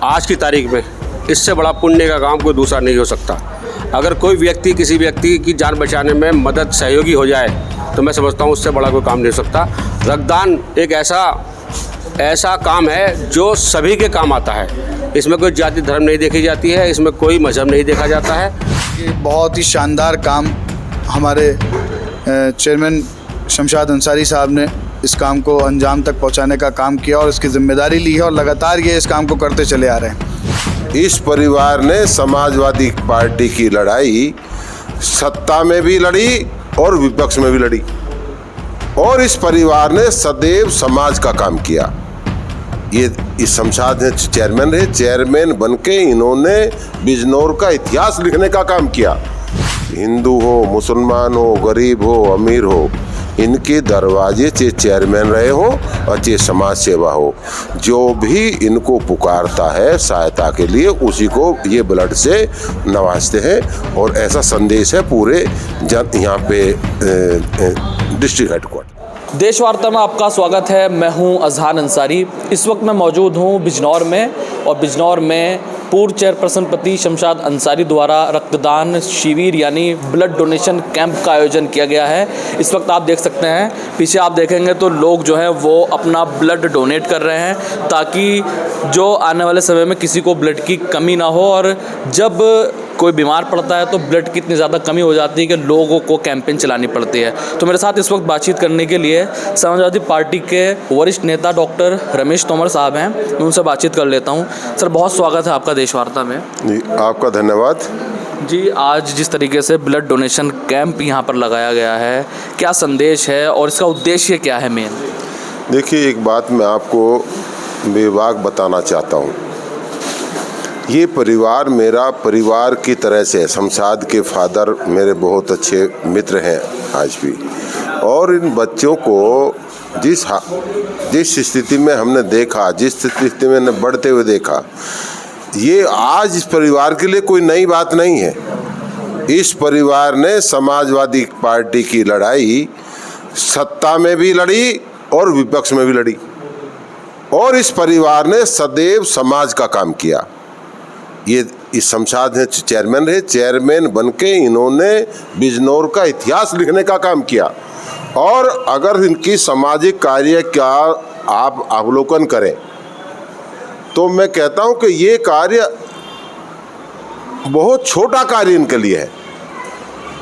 आज की तारीख में इससे बड़ा पुण्य का काम कोई दूसरा नहीं हो सकता। अगर कोई व्यक्ति किसी व्यक्ति की जान बचाने में मदद सहयोगी हो जाए तो मैं समझता हूँ उससे बड़ा कोई काम नहीं हो सकता। रक्तदान एक ऐसा काम है जो सभी के काम आता है। इसमें कोई जाति धर्म नहीं देखी जाती है, इसमें कोई मजहब नहीं देखा जाता है। ये बहुत ही शानदार काम हमारे चेयरमैन शमशाद अंसारी साहब ने इस काम को अंजाम तक पहुंचाने का काम किया और इसकी जिम्मेदारी ली है और लगातार ये इस काम को करते चले आ रहे हैं। इस परिवार ने समाजवादी पार्टी की लड़ाई सत्ता में भी लड़ी और विपक्ष में भी लड़ी, और इस परिवार ने सदैव समाज का काम किया। ये इस शमशाद ने चेयरमैन रहे, चेयरमैन बनके इन्होंने बिजनौर का इतिहास लिखने का काम किया। हिंदू हो, मुसलमान हो, गरीब हो, अमीर हो, इनके दरवाजे चाहे चेयरमैन रहे हो और चाहे समाज सेवा हो, जो भी इनको पुकारता है सहायता के लिए उसी को ये ब्लड से नवाजते हैं। और ऐसा संदेश है पूरे यहाँ पे डिस्ट्रिक्ट हेडक्वार्टर। देश वार्ता में आपका स्वागत है। मैं हूं अजहान अंसारी। इस वक्त मैं मौजूद हूं बिजनौर में, और बिजनौर में पूर्व चेयरपर्सन पति शमशाद अंसारी द्वारा रक्तदान शिविर यानी ब्लड डोनेशन कैंप का आयोजन किया गया है। इस वक्त आप देख सकते हैं, पीछे आप देखेंगे तो लोग जो हैं वो अपना ब्लड डोनेट कर रहे हैं ताकि जो आने वाले समय में किसी को ब्लड की कमी ना हो। और जब कोई बीमार पड़ता है तो ब्लड की इतनी ज़्यादा कमी हो जाती है कि लोगों को कैंपेन चलानी पड़ती है। तो मेरे साथ इस वक्त बातचीत करने के लिए समाजवादी पार्टी के वरिष्ठ नेता डॉक्टर रमेश तोमर साहब हैं। मैं उनसे बातचीत कर लेता हूं। सर, बहुत स्वागत है आपका देश वार्ता में। जी, आपका धन्यवाद। जी, आज जिस तरीके से ब्लड डोनेशन कैंप यहाँ पर लगाया गया है, क्या संदेश है और इसका उद्देश्य क्या है मेन? देखिए, एक बात मैं आपको बेबाक बताना चाहता हूँ। ये परिवार मेरा परिवार की तरह से है। शमशाद के फादर मेरे बहुत अच्छे मित्र हैं आज भी, और इन बच्चों को जिस स्थिति में हमने देखा, जिस स्थिति में बढ़ते हुए देखा, ये आज इस परिवार के लिए कोई नई बात नहीं है। इस परिवार ने समाजवादी पार्टी की लड़ाई सत्ता में भी लड़ी और विपक्ष में भी लड़ी, और इस परिवार ने सदैव समाज का काम किया। ये इस शमशाद ने चेयरमैन रहे, चेयरमैन बनके इन्होंने बिजनौर का इतिहास लिखने का काम किया। और अगर इनकी सामाजिक कार्य का आप अवलोकन करें तो मैं कहता हूं कि ये कार्य बहुत छोटा कार्य इनके लिए है,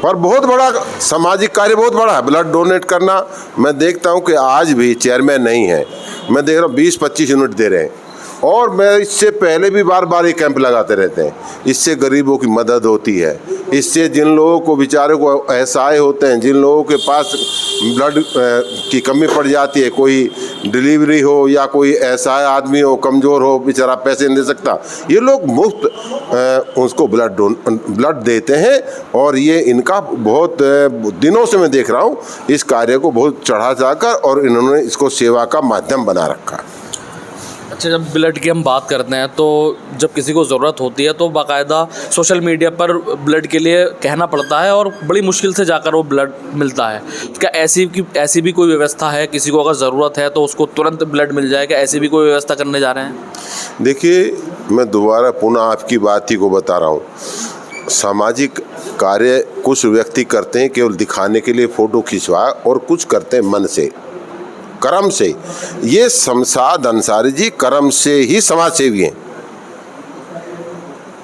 पर बहुत बड़ा सामाजिक कार्य, बहुत बड़ा है। ब्लड डोनेट करना, मैं देखता हूं कि आज भी चेयरमैन नहीं है, मैं देख रहा हूँ 20-25 यूनिट दे रहे हैं, और मैं इससे पहले भी बार बार ये कैंप लगाते रहते हैं। इससे गरीबों की मदद होती है, इससे जिन लोगों को बेचारे को असहाय होते हैं, जिन लोगों के पास ब्लड की कमी पड़ जाती है, कोई डिलीवरी हो या कोई असहाय आदमी हो, कमज़ोर हो, बेचारा पैसे नहीं दे सकता, ये लोग मुफ्त उसको ब्लड देते हैं। और ये इनका बहुत दिनों से मैं देख रहा हूँ इस कार्य को बहुत चढ़ा चढ़ाकर, और इन्होंने इसको सेवा का माध्यम बना रखा। अच्छा, जब ब्लड की हम बात करते हैं तो जब किसी को ज़रूरत होती है तो बाकायदा सोशल मीडिया पर ब्लड के लिए कहना पड़ता है और बड़ी मुश्किल से जाकर वो ब्लड मिलता है। क्या ऐसी भी कोई व्यवस्था है, किसी को अगर ज़रूरत है तो उसको तुरंत ब्लड मिल जाए? क्या ऐसी भी कोई व्यवस्था करने जा रहे हैं? देखिए, मैं दोबारा पुनः आपकी बात ही को बता रहा हूँ। सामाजिक कार्य कुछ व्यक्ति करते हैं केवल दिखाने के लिए, फ़ोटो खिंचवा, और कुछ करते हैं मन से, कर्म से। ये शमशाद अंसारी जी कर्म से ही समाज सेवी हैं,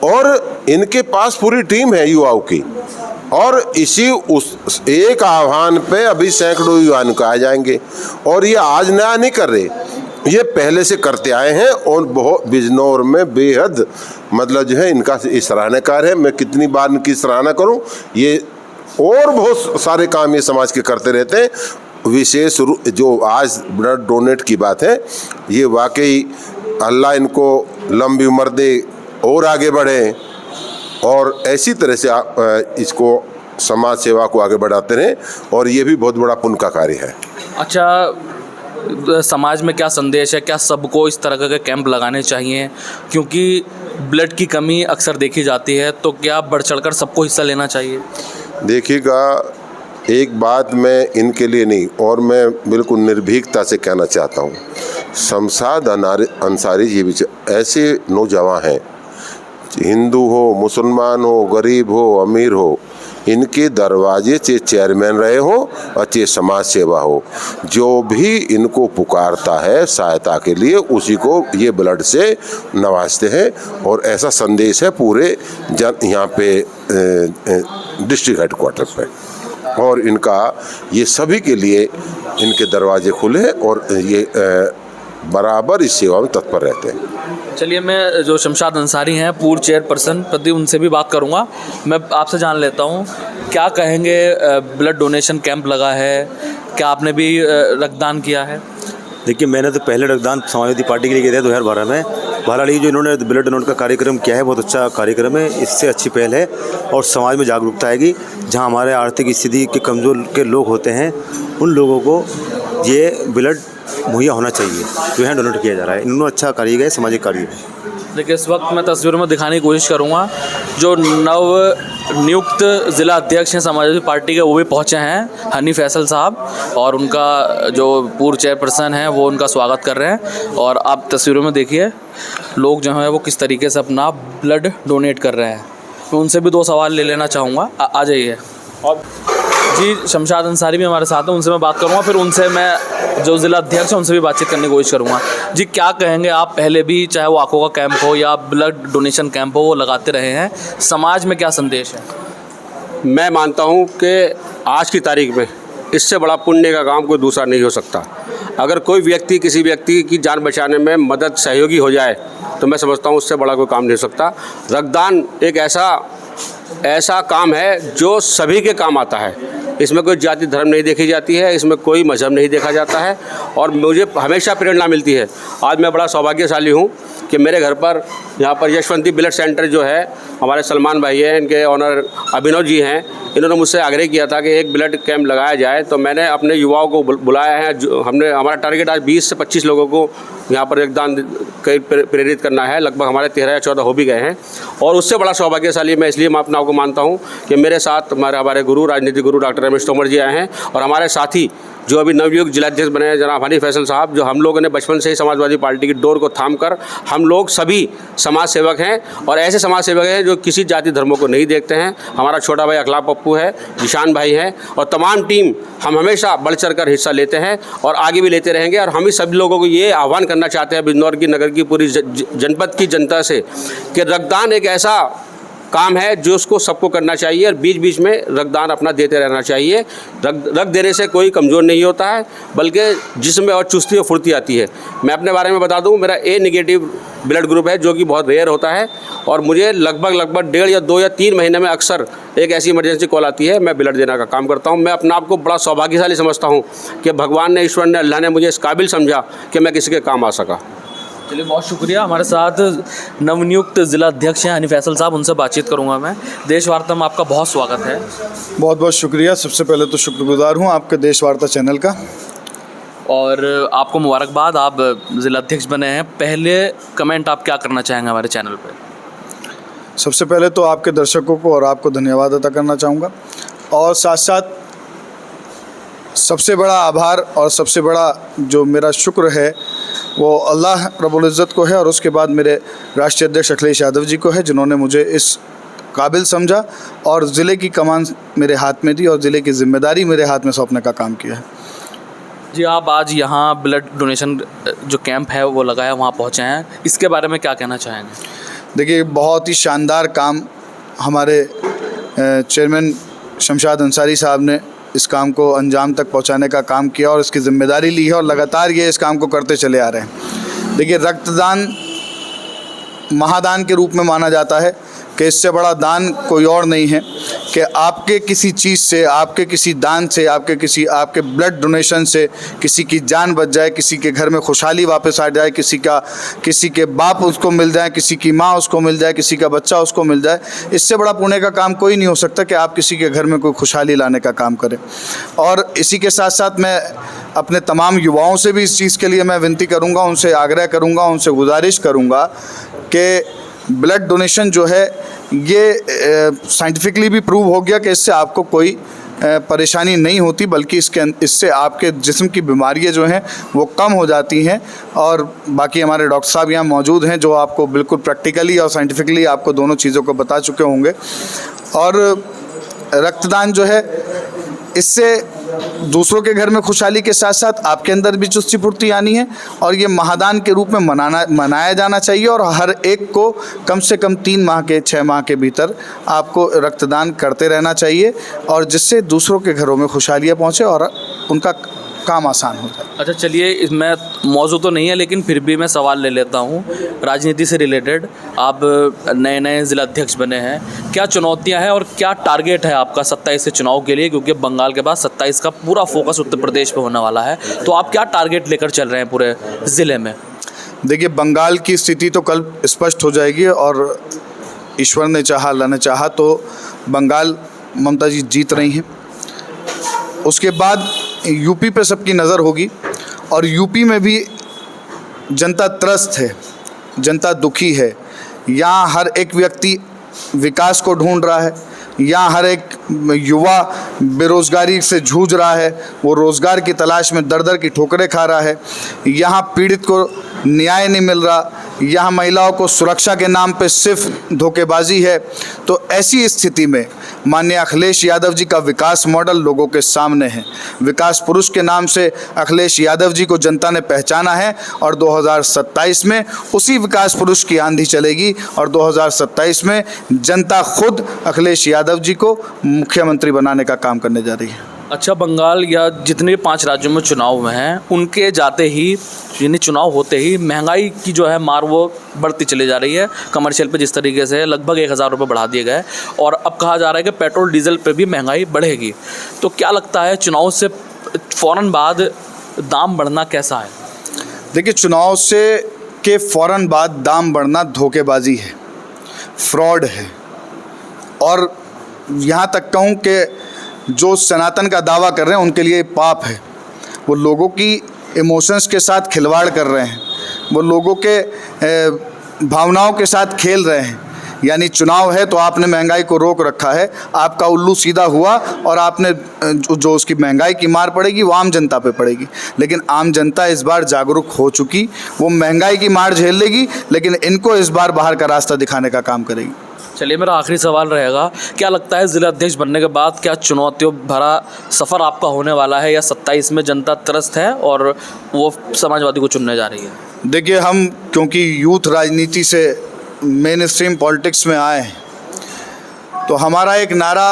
और इनके पास पूरी टीम है युवाओं की, और इसी उस एक आह्वान पे अभी सैकड़ों युवा आ जाएंगे। और ये आज नया नहीं कर रहे, ये पहले से करते आए हैं, और बहुत बिजनौर में बेहद मतलब जो है इनका सराहना कार्य है। मैं कितनी बार इनकी सराहना करूं, ये और बहुत सारे काम ये समाज के करते रहते हैं। विशेष जो आज ब्लड डोनेट की बात है, ये वाकई अल्लाह इनको लंबी उम्र दे और आगे बढ़े, और ऐसी तरह से इसको समाज सेवा को आगे बढ़ाते रहें, और ये भी बहुत बड़ा पुण्य का कार्य है। अच्छा, समाज में क्या संदेश है? क्या सबको इस तरह के कैंप लगाने चाहिए? क्योंकि ब्लड की कमी अक्सर देखी जाती है, तो क्या बढ़ चढ़कर सबको हिस्सा लेना चाहिए? देखिएगा, एक बात मैं इनके लिए नहीं, और मैं बिल्कुल निर्भीकता से कहना चाहता हूँ, शमशाद अंसारी जी भी ऐसे नौजवान हैं, हिंदू हो, मुसलमान हो, गरीब हो, अमीर हो, इनके दरवाजे से चेयरमैन रहे हो और चाहे समाज सेवा हो, जो भी इनको पुकारता है सहायता के लिए उसी को ये ब्लड से नवाजते हैं। और ऐसा संदेश है पूरे यहाँ पे डिस्ट्रिक्ट हेडक्वार्टर पे, और इनका ये सभी के लिए इनके दरवाजे खुले हैं और ये बराबर इस सेवा में तत्पर रहते हैं। चलिए, मैं जो शमशाद अंसारी हैं पूर्व चेयरपर्सन प्रति, उनसे भी बात करूंगा। मैं आपसे जान लेता हूं, क्या कहेंगे, ब्लड डोनेशन कैंप लगा है, क्या आपने भी रक्तदान किया है? देखिए, मैंने तो पहले रक्तदान समाजवादी पार्टी के लिए किया था 2012 में। बहरहाल ये जो इन्होंने ब्लड डोनेट का कार्यक्रम किया है बहुत अच्छा कार्यक्रम है, इससे अच्छी पहल है और समाज में जागरूकता आएगी। जहां हमारे आर्थिक स्थिति के कमज़ोर के लोग होते हैं उन लोगों को ये ब्लड मुहैया होना चाहिए जो यहाँ डोनेट किया जा रहा है। इन्होंने अच्छा कार्य किया है, सामाजिक कार्य है। देखिए, इस वक्त मैं तस्वीरों में दिखाने की कोशिश करूंगा, जो नव नियुक्त ज़िला अध्यक्ष हैं समाजवादी पार्टी के, वो भी पहुंचे हैं, हनी फैसल साहब, और उनका जो पूर्व चेयरपर्सन है वो उनका स्वागत कर रहे हैं। और आप तस्वीरों में देखिए लोग जो हैं वो किस तरीके से अपना ब्लड डोनेट कर रहे हैं। मैं उनसे भी 2 सवाल ले लेना चाहूँगा, आ जाइए। और जी, शमशाद अंसारी भी हमारे साथ हैं, उनसे मैं बात करूँगा, फिर उनसे मैं जो ज़िला अध्यक्ष हैं उनसे भी बातचीत करने की कोशिश करूँगा। जी, क्या कहेंगे आप, पहले भी चाहे वो आंखों का कैंप हो या ब्लड डोनेशन कैंप हो, वो लगाते रहे हैं, समाज में क्या संदेश है? मैं मानता हूँ कि आज की तारीख में इससे बड़ा पुण्य का काम कोई दूसरा नहीं हो सकता। अगर कोई व्यक्ति किसी व्यक्ति की जान बचाने में मदद सहयोगी हो जाए तो मैं समझता हूँ उससे बड़ा कोई काम नहीं हो सकता। रक्तदान एक ऐसा काम है जो सभी के काम आता है। इसमें कोई जाति धर्म नहीं देखी जाती है, इसमें कोई मजहब नहीं देखा जाता है, और मुझे हमेशा प्रेरणा मिलती है। आज मैं बड़ा सौभाग्यशाली हूँ कि मेरे घर पर यहाँ पर यशवंती ब्लड सेंटर जो है, हमारे सलमान भाई हैं, इनके ऑनर अभिनव जी हैं, इन्होंने मुझसे आग्रह किया था कि एक ब्लड कैंप लगाया जाए, तो मैंने अपने युवाओं को बुलाया है। जो हमारा टारगेट आज 20 से 25 लोगों को यहाँ पर रक्तदान प्रेरित करना है। लगभग हमारे 13 या 14 हो भी गए हैं, और उससे बड़ा सौभाग्यशाली मैं इसलिए अपने आप को मानता हूँ कि मेरे साथ हमारे गुरु, राजनीतिक गुरु डॉक्टर रमेश तोमर जी आए हैं, और हमारे साथी जो अभी नवयुक्त जिलाध्यक्ष बने हैं जनाब हनी फैसल साहब, जो हम लोगों ने बचपन से ही समाजवादी पार्टी की डोर को थाम कर, हम लोग सभी समाज सेवक हैं, और ऐसे समाज सेवक हैं जो किसी जाति धर्मों को नहीं देखते हैं। हमारा छोटा भाई अखलाक पप्पू है, जिशान भाई हैं, और तमाम टीम हम हमेशा बढ़ चढ़ कर हिस्सा लेते हैं और आगे भी लेते रहेंगे। और हम ही सभी लोगों को ये आह्वान करना चाहते हैं बिजनौर की नगर की पूरी जनपद की जनता से कि रक्तदान एक ऐसा काम है जो उसको सबको करना चाहिए, और बीच बीच में रक्तदान अपना देते रहना चाहिए। रक्त देने से कोई कमज़ोर नहीं होता है, बल्कि जिसमें और चुस्ती और फुर्ती आती है। मैं अपने बारे में बता दूं, मेरा ए नेगेटिव ब्लड ग्रुप है, जो कि बहुत रेयर होता है, और मुझे लगभग 1.5 या 2 या 3 महीने में अक्सर एक ऐसी इमरजेंसी कॉल आती है, मैं ब्लड देने का काम करता हूँ। मैं अपने आप को बड़ा सौभाग्यशाली समझता हूँ कि भगवान ने, ईश्वर ने, अल्लाह ने मुझे इस काबिल समझा कि मैं किसी के काम आ सका। चलिए, बहुत शुक्रिया। हमारे साथ नवनियुक्त जिला अध्यक्ष हैं हनी फैसल साहब, उनसे बातचीत करूंगा मैं। देश वार्ता में आपका बहुत स्वागत है। बहुत बहुत शुक्रिया। सबसे पहले तो शुक्रगुजार हूँ आपके देश वार्ता चैनल का, और आपको मुबारकबाद, आप जिला अध्यक्ष बने हैं। पहले कमेंट आप क्या करना चाहेंगे हमारे चैनल पे? सबसे पहले तो आपके दर्शकों को और आपको धन्यवाद अदा करना चाहूँगा, और साथ साथ सबसे बड़ा आभार और सबसे बड़ा जो मेरा शुक्र है वो अल्लाह रब्बुल इज़्ज़त को है, और उसके बाद मेरे राष्ट्रीय अध्यक्ष अखिलेश यादव जी को है, जिन्होंने मुझे इस काबिल समझा और ज़िले की कमान मेरे हाथ में दी और ज़िले की जिम्मेदारी मेरे हाथ में सौंपने का काम किया है। जी, आप आज यहाँ ब्लड डोनेशन जो कैंप है वो लगाया, वहाँ पहुँचे हैं, इसके बारे में क्या कहना चाहेंगे? देखिए, बहुत ही शानदार काम हमारे चेयरमैन शमशाद अंसारी साहब ने इस काम को अंजाम तक पहुंचाने का काम किया और इसकी ज़िम्मेदारी ली है, और लगातार ये इस काम को करते चले आ रहे हैं। देखिए, रक्तदान महादान के रूप में माना जाता है कि इससे बड़ा दान कोई और नहीं है कि आपके किसी चीज़ से, आपके किसी दान से, आपके ब्लड डोनेशन से किसी की जान बच जाए, किसी के घर में खुशहाली वापस आ जाए, किसी के बाप उसको मिल जाए, किसी की माँ उसको मिल जाए, किसी का बच्चा उसको मिल जाए। इससे बड़ा पुण्य का काम कोई नहीं हो सकता कि आप किसी के घर में कोई खुशहाली लाने का काम करें। और इसी के साथ साथ मैं अपने तमाम युवाओं से भी इस चीज़ के लिए मैं विनती करूँगा, उनसे आग्रह करूँगा, उनसे गुजारिश करूँगा कि ब्लड डोनेशन जो है ये साइंटिफिकली भी प्रूव हो गया कि इससे आपको कोई परेशानी नहीं होती, बल्कि इससे आपके जिस्म की बीमारियां जो हैं वो कम हो जाती हैं। और बाकी हमारे डॉक्टर साहब यहाँ मौजूद हैं जो आपको बिल्कुल प्रैक्टिकली और साइंटिफिकली आपको दोनों चीज़ों को बता चुके होंगे। और रक्तदान जो है, इससे दूसरों के घर में खुशहाली के साथ साथ आपके अंदर भी चुस्ती फुर्ती आनी है, और ये महादान के रूप में मनाया जाना चाहिए। और हर एक को कम से कम 3 माह के 6 माह के भीतर आपको रक्तदान करते रहना चाहिए, और जिससे दूसरों के घरों में खुशहालियाँ पहुँचे और उनका काम आसान हो जाए। अच्छा चलिए, इसमें मौजू तो नहीं है लेकिन फिर भी मैं सवाल ले लेता हूँ राजनीति से रिलेटेड। आप नए नए ज़िला अध्यक्ष बने हैं, क्या चुनौतियाँ हैं और क्या टारगेट है आपका 27 से चुनाव के लिए, क्योंकि बंगाल के बाद 27 का पूरा फोकस उत्तर प्रदेश पे होने वाला है, तो आप क्या टारगेट लेकर चल रहे हैं पूरे ज़िले में? देखिए, बंगाल की स्थिति तो कल स्पष्ट हो जाएगी, और ईश्वर ने चाहा, अल्लाह ने चाहा तो बंगाल ममता जी जीत रही हैं। उसके बाद यूपी पे सबकी नज़र होगी, और यूपी में भी जनता त्रस्त है, जनता दुखी है। यहाँ हर एक व्यक्ति विकास को ढूंढ रहा है, यहाँ हर एक युवा बेरोज़गारी से जूझ रहा है, वो रोज़गार की तलाश में दर दर की ठोकरें खा रहा है। यहाँ पीड़ित को न्याय नहीं मिल रहा, यहाँ महिलाओं को सुरक्षा के नाम पे सिर्फ धोखेबाजी है। तो ऐसी स्थिति में माननीय अखिलेश यादव जी का विकास मॉडल लोगों के सामने है। विकास पुरुष के नाम से अखिलेश यादव जी को जनता ने पहचाना है, और 2027 में उसी विकास पुरुष की आंधी चलेगी, और 2027 में जनता खुद अखिलेश यादव जी को मुख्यमंत्री बनाने का काम करने जा रही है। अच्छा, बंगाल या जितने 5 राज्यों में चुनाव हुए हैं, उनके जाते ही यानी चुनाव होते ही महंगाई की जो है मार वो बढ़ती चली जा रही है। कमर्शियल पे जिस तरीके से लगभग 1000 रुपये बढ़ा दिए गए, और अब कहा जा रहा है कि पेट्रोल डीजल पे भी महंगाई बढ़ेगी। तो क्या लगता है चुनाव से फ़ौरन बाद दाम बढ़ना कैसा है? देखिए, चुनाव से के फ़ौरन बाद दाम बढ़ना धोखेबाजी है, फ्रॉड है, और यहाँ तक कहूँ कि जो सनातन का दावा कर रहे हैं उनके लिए पाप है। वो लोगों की इमोशंस के साथ खिलवाड़ कर रहे हैं, वो लोगों के भावनाओं के साथ खेल रहे हैं। यानी चुनाव है तो आपने महंगाई को रोक रखा है, आपका उल्लू सीधा हुआ, और आपने जो उसकी महंगाई की मार पड़ेगी वो आम जनता पे पड़ेगी। लेकिन आम जनता इस बार जागरूक हो चुकी, वो महंगाई की मार झेल लेगी, लेकिन इनको इस बार बाहर का रास्ता दिखाने का काम करेगी। चलिए, मेरा आखिरी सवाल रहेगा, क्या लगता है ज़िला अध्यक्ष बनने के बाद क्या चुनौतियों भरा सफ़र आपका होने वाला है, या 27 में जनता त्रस्त है और वो समाजवादी को चुनने जा रही है? देखिए, हम क्योंकि यूथ राजनीति से मेन स्ट्रीम पॉलिटिक्स में आए हैं, तो हमारा एक नारा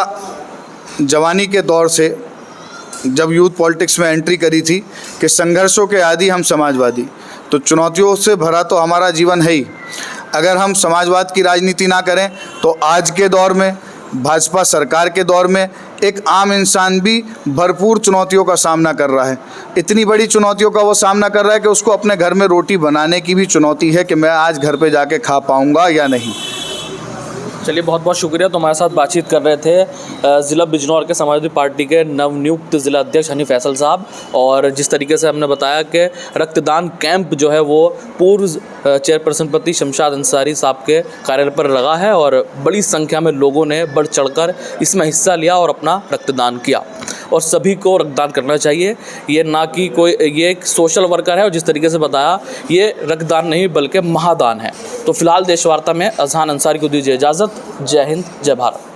जवानी के दौर से, जब यूथ पॉलिटिक्स में एंट्री करी थी, कि संघर्षों के आदि हम समाजवादी। तो चुनौतियों से भरा तो हमारा जीवन है ही। अगर हम समाजवाद की राजनीति ना करें तो आज के दौर में, भाजपा सरकार के दौर में, एक आम इंसान भी भरपूर चुनौतियों का सामना कर रहा है। इतनी बड़ी चुनौतियों का वो सामना कर रहा है कि उसको अपने घर में रोटी बनाने की भी चुनौती है कि मैं आज घर पे जाके खा पाऊँगा या नहीं। चलिए, बहुत बहुत शुक्रिया। तो हमारे साथ बातचीत कर रहे थे ज़िला बिजनौर के समाजवादी पार्टी के नवनियुक्त ज़िला अध्यक्ष हनी फैसल साहब। और जिस तरीके से हमने बताया कि रक्तदान कैंप जो है वो पूर्व चेयरपर्सन पति शमशाद अंसारी साहब के कार्यालय पर लगा है, और बड़ी संख्या में लोगों ने बढ़ चढ़कर इसमें हिस्सा लिया और अपना रक्तदान किया। और सभी को रक्तदान करना चाहिए, ये ना कि कोई ये एक सोशल वर्कर है, और जिस तरीके से बताया ये रक्तदान नहीं बल्कि महादान है। तो फिलहाल देश वार्ता में अजहान अंसारी को दीजिए इजाज़त। जय हिंद, जय भारत।